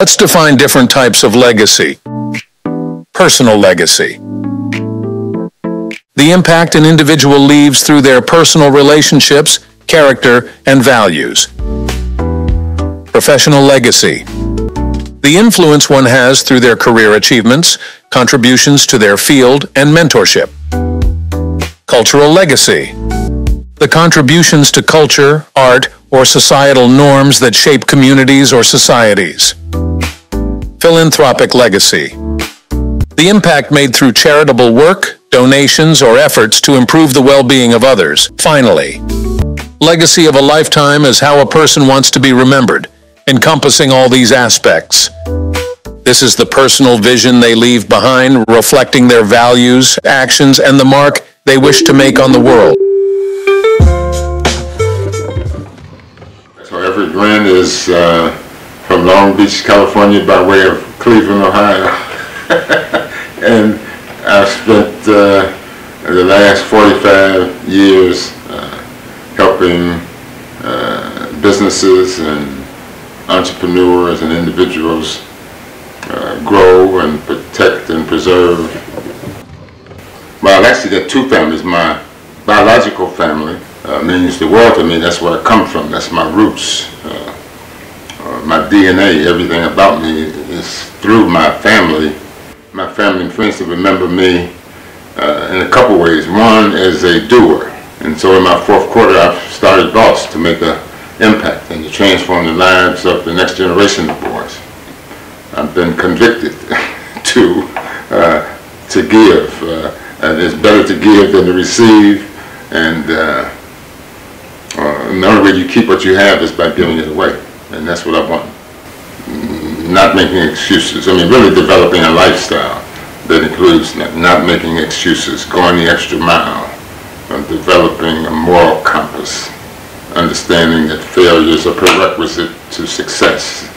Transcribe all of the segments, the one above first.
Let's define different types of legacy. Personal legacy. The impact an individual leaves through their personal relationships, character, and values. Professional legacy. The influence one has through their career achievements, contributions to their field, and mentorship. Cultural legacy. The contributions to culture, art, or societal norms that shape communities or societies. Philanthropic legacy. The impact made through charitable work, donations, or efforts to improve the well-being of others. Finally, legacy of a lifetime is how a person wants to be remembered, encompassing all these aspects. This is the personal vision they leave behind, reflecting their values, actions, and the mark they wish to make on the world. So Everett Glenn is from Long Beach, California, by way of Cleveland, Ohio. And I've spent the last 45 years helping businesses and entrepreneurs and individuals grow and protect and preserve. Well, I've actually got two families. My biological family means the world to me. That's where I come from. That's my roots. My DNA, everything about me is through my family. My family and friends remember me in a couple ways. One is a doer. And so in my fourth quarter, I've started Boss to make an impact and to transform the lives of the next generation of boys. I've been convicted to give. And it's better to give than to receive. And the only way you keep what you have is by giving it away. And that's what I want. Not making excuses. I mean, really developing a lifestyle that includes not making excuses, going the extra mile, developing a moral compass, understanding that failure is a prerequisite to success,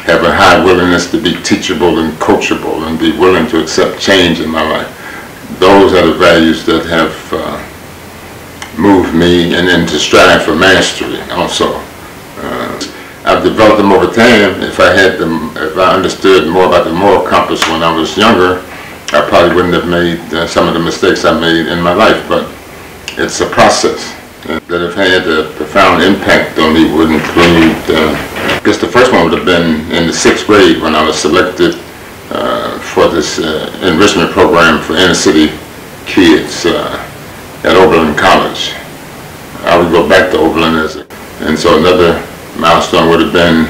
have a high willingness to be teachable and coachable and be willing to accept change in my life. Those are the values that have moved me, and then to strive for mastery also. I've developed them over time. If I understood more about the moral compass when I was younger, I probably wouldn't have made some of the mistakes I made in my life. But it's a process that have had a profound impact on me. Would include, I guess the first one would have been in the 6th grade when I was selected for this enrichment program for inner city kids at Oberlin College. I would go back to Oberlin and so another milestone would have been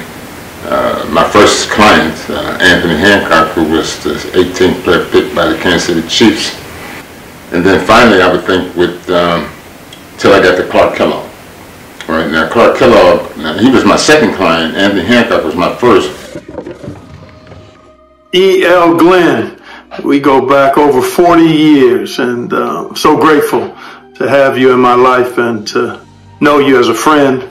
my first client, Anthony Hancock, who was the 18th player picked by the Kansas City Chiefs. And then finally, I would think till I got to Clark Kellogg. Right now, Clark Kellogg, he was my second client. Anthony Hancock was my first. E.L. Glenn, we go back over 40 years, and so grateful to have you in my life and to know you as a friend,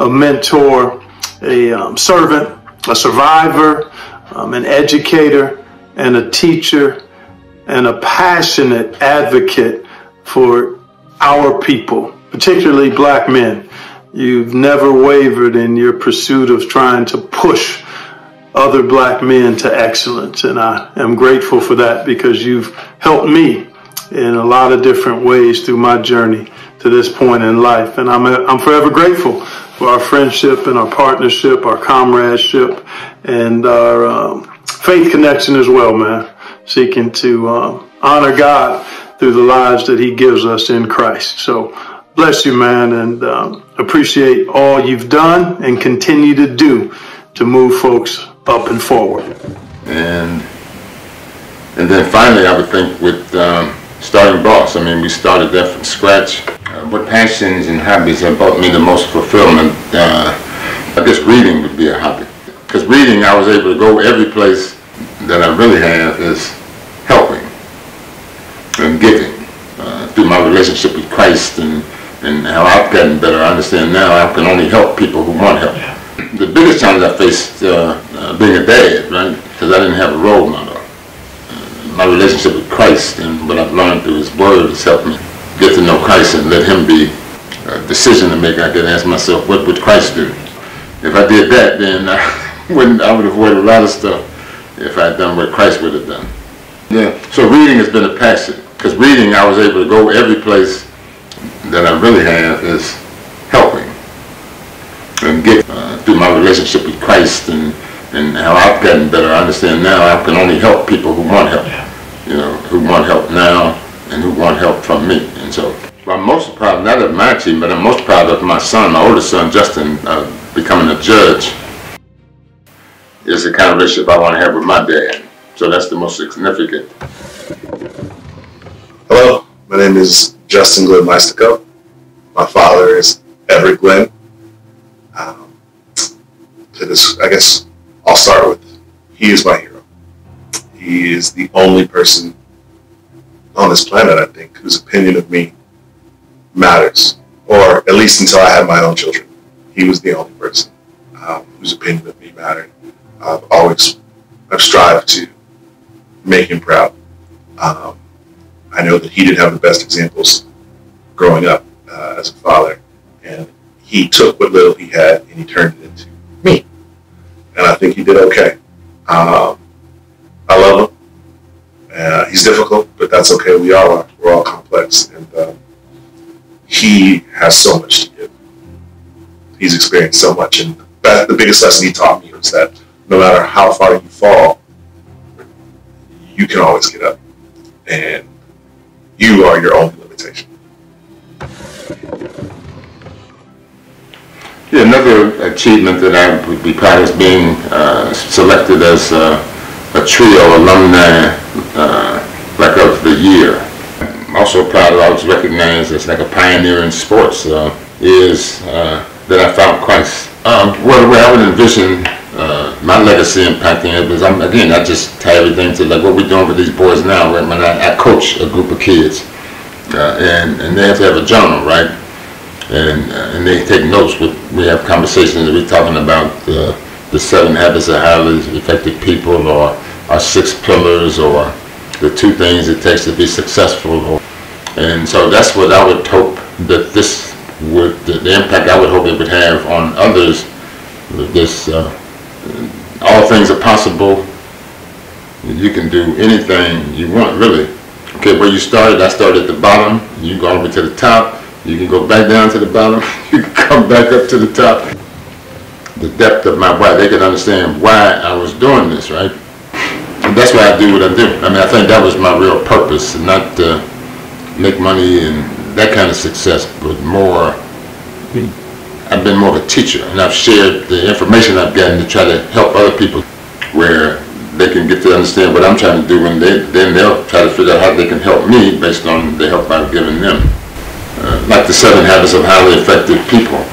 a mentor, a servant, a survivor, an educator, and a teacher, and a passionate advocate for our people, particularly black men. You've never wavered in your pursuit of trying to push other black men to excellence, and I am grateful for that because you've helped me in a lot of different ways through my journey to this point in life, and I'm forever grateful for our friendship and our partnership, our comradeship, and our faith connection as well, man. Seeking to honor God through the lives that He gives us in Christ. So bless you, man, and appreciate all you've done and continue to do to move folks up and forward. And then finally, I would think with starting Boss. I mean, we started that from scratch. What passions and hobbies have brought me the most fulfillment? I guess reading would be a hobby. Because reading, I was able to go every place that I really have is helping and giving. Through my relationship with Christ and how I've gotten better, I understand now I can only help people who want help. The biggest challenge I faced being a dad, right? Because I didn't have a role model. My relationship with Christ and what I've learned through His Word has helped me get to know Christ and let Him be a decision to make. I can ask myself, what would Christ do? If I did that, then I would avoid a lot of stuff if I had done what Christ would have done. Yeah. So reading has been a passion, because reading, I was able to go every place that I really have is helping and get through my relationship with Christ and how I've gotten better. I understand now I can only help people who want help, who want help now and who want help from me. And so I'm most proud, not of my achievement, but I'm most proud of my son, my oldest son, Justin, becoming a judge. Is the kind of relationship I want to have with my dad. So that's the most significant. Hello, my name is Justin Glenn Mystico. My father is Everett Glenn. I guess I'll start with, he is my hero. He is the only person on this planet, I think, whose opinion of me matters, or at least until I had my own children. He was the only person whose opinion of me mattered. I've strived to make him proud. I know that he didn't have the best examples growing up as a father, and he took what little he had and he turned it into me. And I think he did okay. I love him. He's difficult, but that's okay. We all are. We're all complex, and he has so much to give. He's experienced so much, and the biggest lesson he taught me was that no matter how far you fall, you can always get up, and you are your only limitation. Yeah, another achievement that I would be proud of is being selected as a trio alumni of the year. I'm also proud that I was recognized as like a pioneer in sports. Is that I found Christ. Well, the way I would envision my legacy impacting it was, I just tie everything to like what we're doing with these boys now. When I coach a group of kids, and they have to have a journal, right? And they take notes. We have conversations. We're talking about the 7 habits of highly effective people, or our 6 pillars, or the 2 things it takes to be successful. And so that's what I would hope that this would, the impact I would hope it would have on others. This all things are possible. You can do anything you want, really. Okay, where you started, I started at the bottom. You go over to the top. You can go back down to the bottom. You can come back up to the top. The depth of my why, they could understand why I was doing this, right? And that's why I do what I do. I think that was my real purpose, not to make money and that kind of success, but more, I've been more of a teacher, and I've shared the information I've gotten to try to help other people where they can get to understand what I'm trying to do, and then they'll try to figure out how they can help me based on the help I've given them. Like the 7 habits of highly effective people.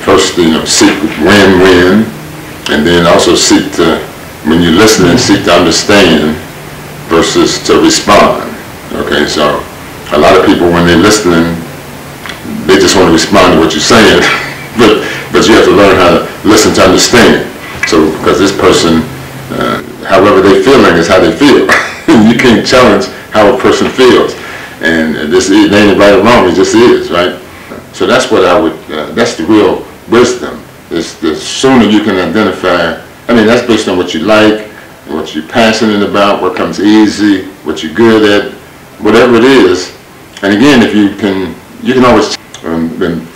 First, seek win-win, and then also seek to, when you listen, and seek to understand versus to respond. Okay, so a lot of people, when they're listening, they just want to respond to what you're saying, but you have to learn how to listen to understand. So, because this person, however they're feeling is how they feel. You can't challenge how a person feels. And this ain't right or wrong, it just is, right? So that's what I would, that's the real wisdom. Is the sooner you can identify, that's based on what you like, what you're passionate about, what comes easy, what you're good at, whatever it is. And again, if you can always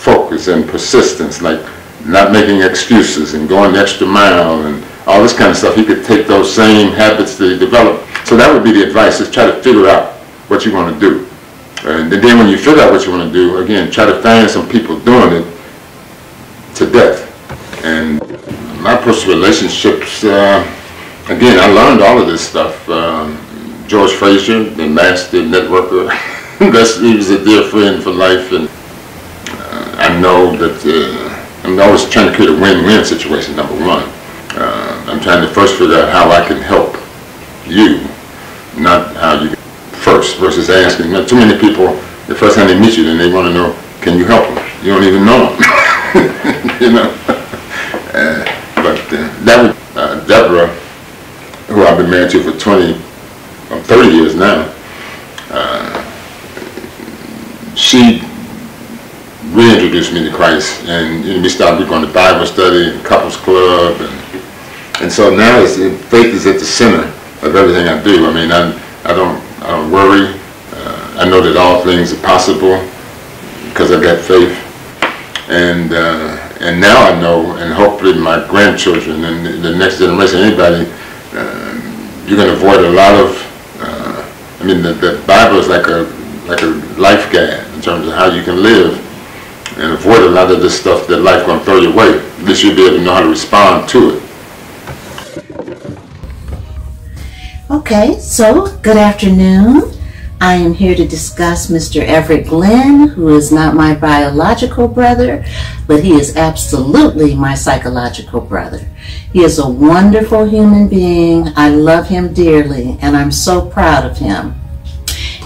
focus and persistence, like not making excuses and going the extra mile and all this kind of stuff. You could take those same habits that you develop. So that would be the advice, is try to figure out what you want to do. And then when you figure out what you want to do, again, try to find some people doing it to death. And my personal relationships, again, I learned all of this stuff. George Frazier, the master networker, he was a dear friend for life. And I know that I'm always trying to create a win-win situation, number one. I'm trying to first figure out how I can help you, not how you first, versus asking. Too many people, the first time they meet you, then they want to know, can you help them? You don't even know them. But that was Deborah, who I've been married to for 30 years now. She reintroduced me to Christ, and we started going to Bible study, and couples club, and so now faith is at the center of everything I do. I mean, I don't worry. I know that all things are possible because I got faith, and now I know, and hopefully my grandchildren and the next generation, anybody, you're going to avoid a lot of. I mean, the Bible is like a life guide in terms of how you can live and avoid a lot of this stuff that life going to throw your way. At least you'll be able to know how to respond to it. Okay, so good afternoon. I am here to discuss Mr. Everett Glenn, who is not my biological brother, but he is absolutely my psychological brother. He is a wonderful human being. I love him dearly, and I'm so proud of him.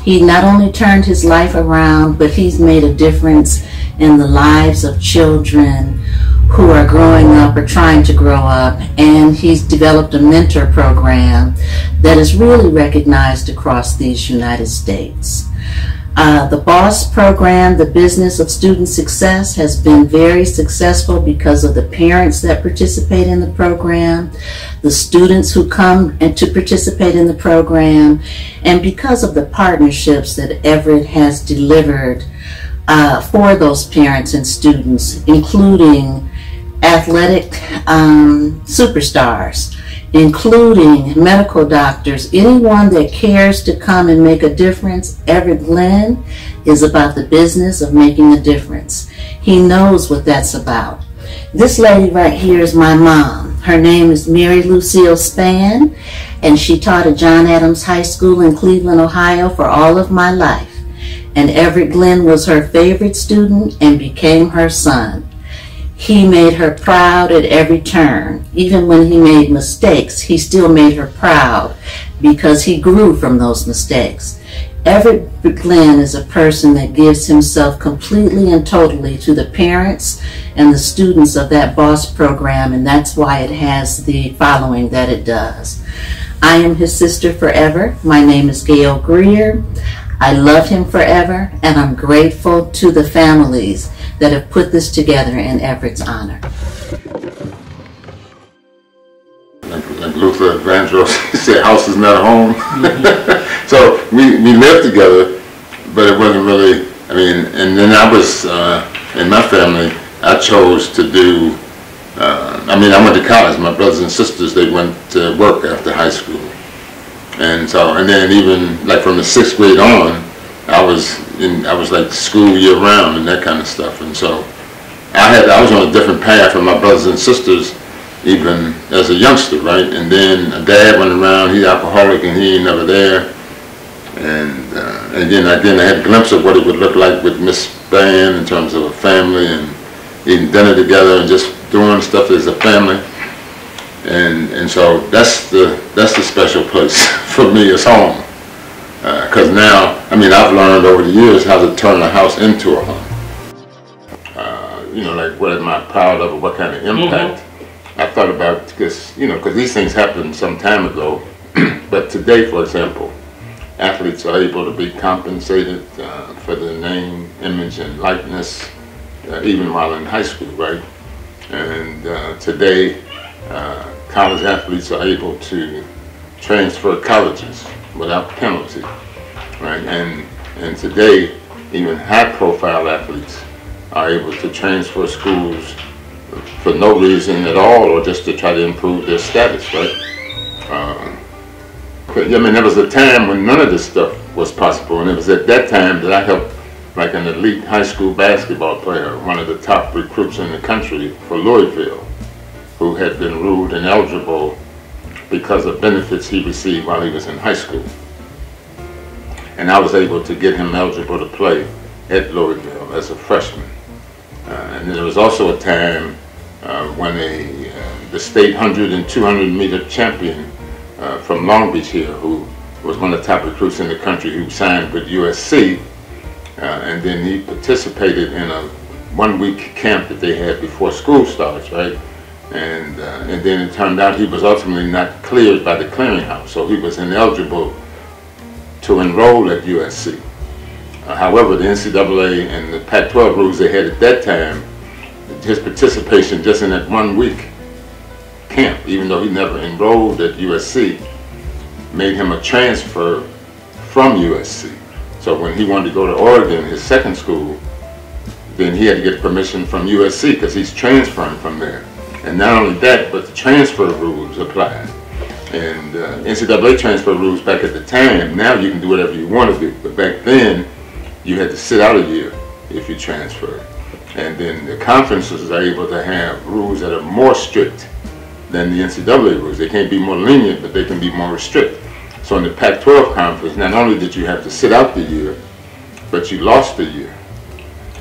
He not only turned his life around, but he's made a difference in the lives of children who are growing up or trying to grow up, and he's developed a mentor program that is really recognized across these United States. The BOSS program, the Business of Student Success, has been very successful because of the parents that participate in the program, the students who come and to participate in the program, and because of the partnerships that Everett has delivered for those parents and students, including athletic superstars, including medical doctors, anyone that cares to come and make a difference. Everett Glenn is about the business of making a difference. He knows what that's about. This lady right here is my mom. Her name is Mary Lucille Spann, and she taught at John Adams High School in Cleveland, Ohio for all of my life. And Everett Glenn was her favorite student and became her son. He made her proud at every turn. Even when he made mistakes, he still made her proud because he grew from those mistakes. Everett Glenn is a person that gives himself completely and totally to the parents and the students of that BOSS program, and that's why it has the following that it does. I am his sister forever. My name is Gail Greer. I love him forever, and I'm grateful to the families that have put this together in Everett's honor. Like Luther Vandross said, house is not a home. So we lived together, but it wasn't really, I mean, and then I was, in my family, I chose to do, I mean, I went to college. My brothers and sisters, they went to work after high school. And so, and then even like from the 6th grade on, I was like school year round and that kind of stuff. And so I was on a different path from my brothers and sisters, even as a youngster, right? And then Dad went around, he's alcoholic and he ain't never there. And then I had a glimpse of what it would look like with Miss Spann in terms of a family and eating dinner together and just doing stuff as a family. And so that's the special place for me as home. Because now, I mean, I've learned over the years how to turn a house into a home. You know, like what am I proud of or what kind of impact I thought about, because, you know, because these things happened some time ago. But today, for example, athletes are able to be compensated for their name, image, and likeness, even while in high school, right? And today, college athletes are able to transfer colleges without penalty, right? And today, even high-profile athletes are able to transfer schools for no reason at all, or just to try to improve their status, right? But, I mean, there was a time when none of this stuff was possible, and it was at that time that I helped, like an elite high school basketball player, one of the top recruits in the country for Louisville, who had been ruled ineligible because of benefits he received while he was in high school. And I was able to get him eligible to play at Louisville as a freshman. And there was also a time when the state 100 and 200 meter champion from Long Beach here, who was one of the top recruits in the country, who signed with USC, and then he participated in a one-week camp that they had before school starts, right? And then it turned out he was ultimately not cleared by the clearinghouse, so he was ineligible to enroll at USC. However, the NCAA and the Pac-12 rules they had at that time, his participation just in that 1 week camp, even though he never enrolled at USC, made him a transfer from USC. So when he wanted to go to Oregon, his second school, then he had to get permission from USC because he's transferring from there. And not only that, but the transfer rules applied. And NCAA transfer rules back at the time, now you can do whatever you want to do. But back then, you had to sit out a year if you transferred. And then the conferences are able to have rules that are more strict than the NCAA rules. They can't be more lenient, but they can be more strict. So in the Pac-12 conference, not only did you have to sit out the year, but you lost the year.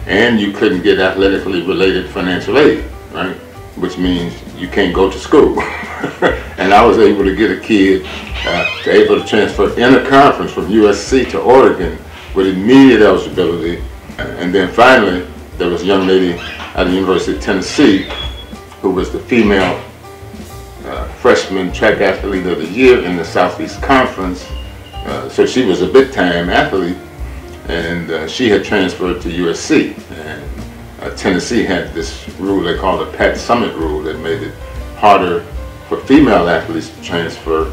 And you couldn't get athletically related financial aid, right? Which means you can't go to school. And I was able to get a kid able to transfer in a conference from USC to Oregon with immediate eligibility. And then finally, there was a young lady at the University of Tennessee who was the female freshman track athlete of the year in the Southeast Conference. So she was a big-time athlete, and she had transferred to USC. And Tennessee had this rule they called the Pat Summitt rule that made it harder for female athletes to transfer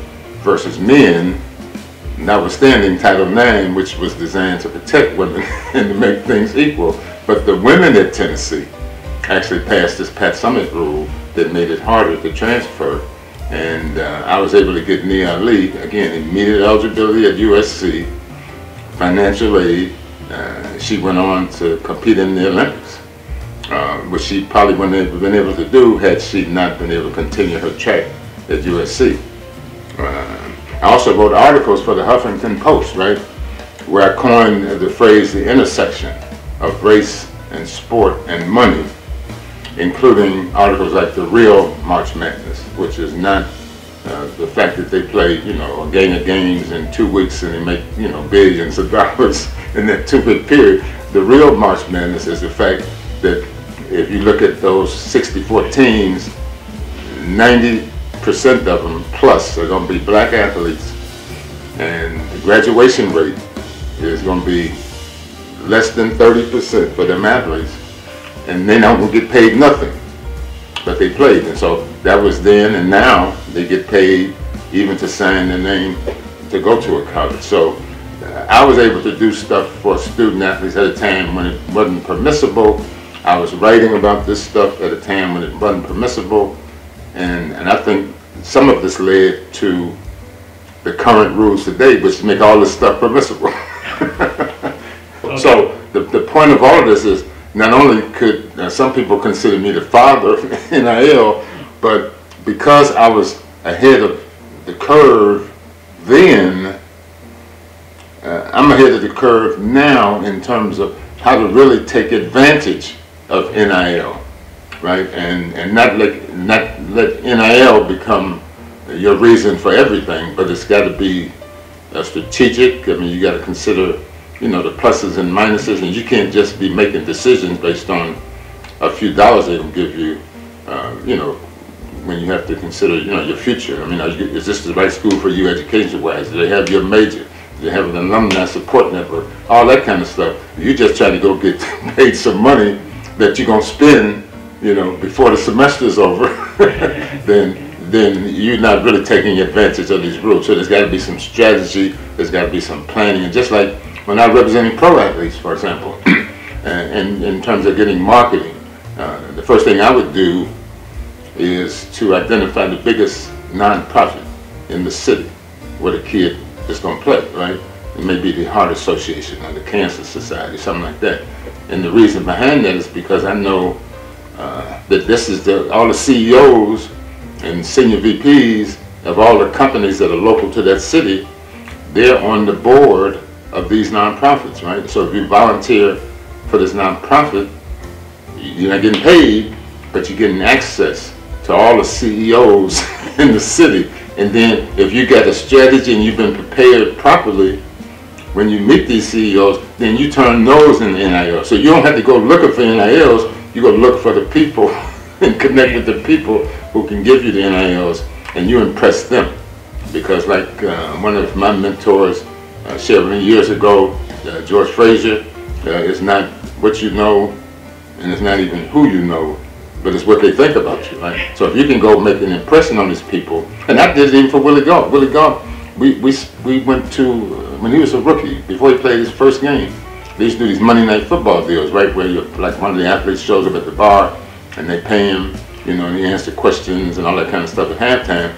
versus men, notwithstanding Title IX, which was designed to protect women and to make things equal. But the women at Tennessee actually passed this Pat Summitt rule that made it harder to transfer. And I was able to get Nia Ali, again, immediate eligibility at USC, financial aid. She went on to compete in the Olympics, which she probably wouldn't have been able to do had she not been able to continue her track at USC. I also wrote articles for the Huffington Post, right, where I coined the phrase, the intersection of race and sport and money, including articles like the real March Madness, which is not the fact that they play, a gang of games in 2 weeks and they make, billions of dollars in that 2-week period. The real March Madness is the fact that if you look at those 64 teams, 90% of them plus are going to be black athletes, and the graduation rate is going to be less than 30% for them athletes, and they're not going to get paid nothing, but they played. And so that was then, and now they get paid even to sign their name to go to a college. So I was able to do stuff for student athletes at a time when it wasn't permissible. I was writing about this stuff at a time when it wasn't permissible, and I think some of this led to the current rules today, which make all this stuff permissible. Okay. So the point of all of this is, not only could some people consider me the father of NIL, but because I was ahead of the curve then, I'm ahead of the curve now in terms of how to really take advantage of NIL, right? And not let NIL become your reason for everything, but it's got to be strategic. I mean, you got to consider, the pluses and minuses, and you can't just be making decisions based on a few dollars they will give you, when you have to consider, your future. I mean, is this the right school for you education-wise? Do they have your major? Do they have an alumni support network? All that kind of stuff. You just try to go get paid some money that you're going to spend, before the semester's over, then you're not really taking advantage of these rules. So there's got to be some strategy, there's got to be some planning. And just like when I'm representing pro athletes, for example, and in terms of getting marketing, the first thing I would do is to identify the biggest nonprofit in the city where the kid is going to play, right? It may be the Heart Association or the Cancer Society, something like that. And the reason behind that is because I know that this is all the CEOs and senior VPs of all the companies that are local to that city. They're on the board of these nonprofits, right? So if you volunteer for this nonprofit, you're not getting paid, but you're getting access to all the CEOs in the city. And then if you got a strategy and you've been prepared properly, when you meet these CEOs, then you turn those into NIL. So you don't have to go looking for NILs, you go look for the people and connect with the people who can give you the NILs, and you impress them. Because like one of my mentors shared with me years ago, George Frazier. It's not what you know, and it's not even who you know, but it's what they think about you, right? So if you can go make an impression on these people, and I did it even for Willie Gault. Willie Gault, we went to, when he was a rookie, before he played his first game, they used to do these Monday Night Football deals, right, where you're, like one of the athletes shows up at the bar, and they pay him, you know, and he answers questions and all that kind of stuff at halftime.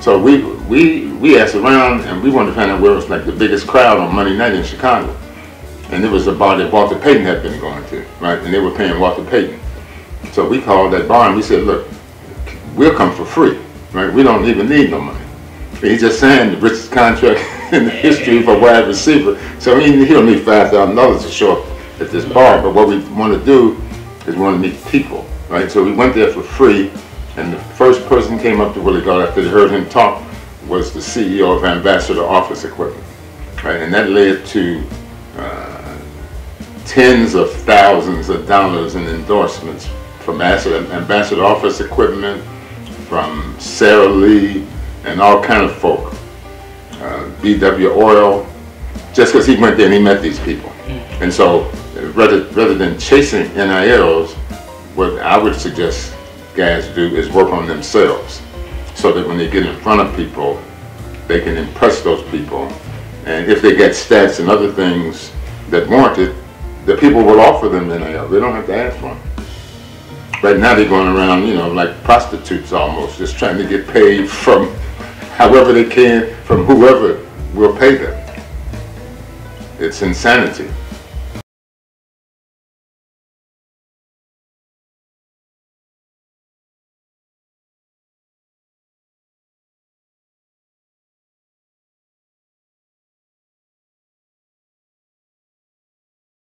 So we asked around, and we wanted to find out where it was like the biggest crowd on Monday night in Chicago. And it was a bar that Walter Payton had been going to, right? And they were paying Walter Payton. So we called that bar and we said, look, we'll come for free, right? We don't even need no money. He just signed the richest contract in the history for a wide receiver. So he don't need $5,000 to show up at this bar. But what we want to do is we want to meet people, right? So we went there for free. And the first person came up to Willie Gault after they heard him talk was the CEO of Ambassador Office Equipment, right? And that led to tens of thousands of dollars in endorsements from Ambassador Office Equipment, from Sara Lee, and all kind of folk. BW Oil, just because he went there and he met these people. And so rather than chasing NILs, what I would suggest guys do is work on themselves so that when they get in front of people, they can impress those people. And if they get stats and other things that warrant it, the people will offer them NIL. They don't have to ask for them. Right now they're going around, you know, like prostitutes almost, just trying to get paid from however they can, from whoever will pay them. It's insanity.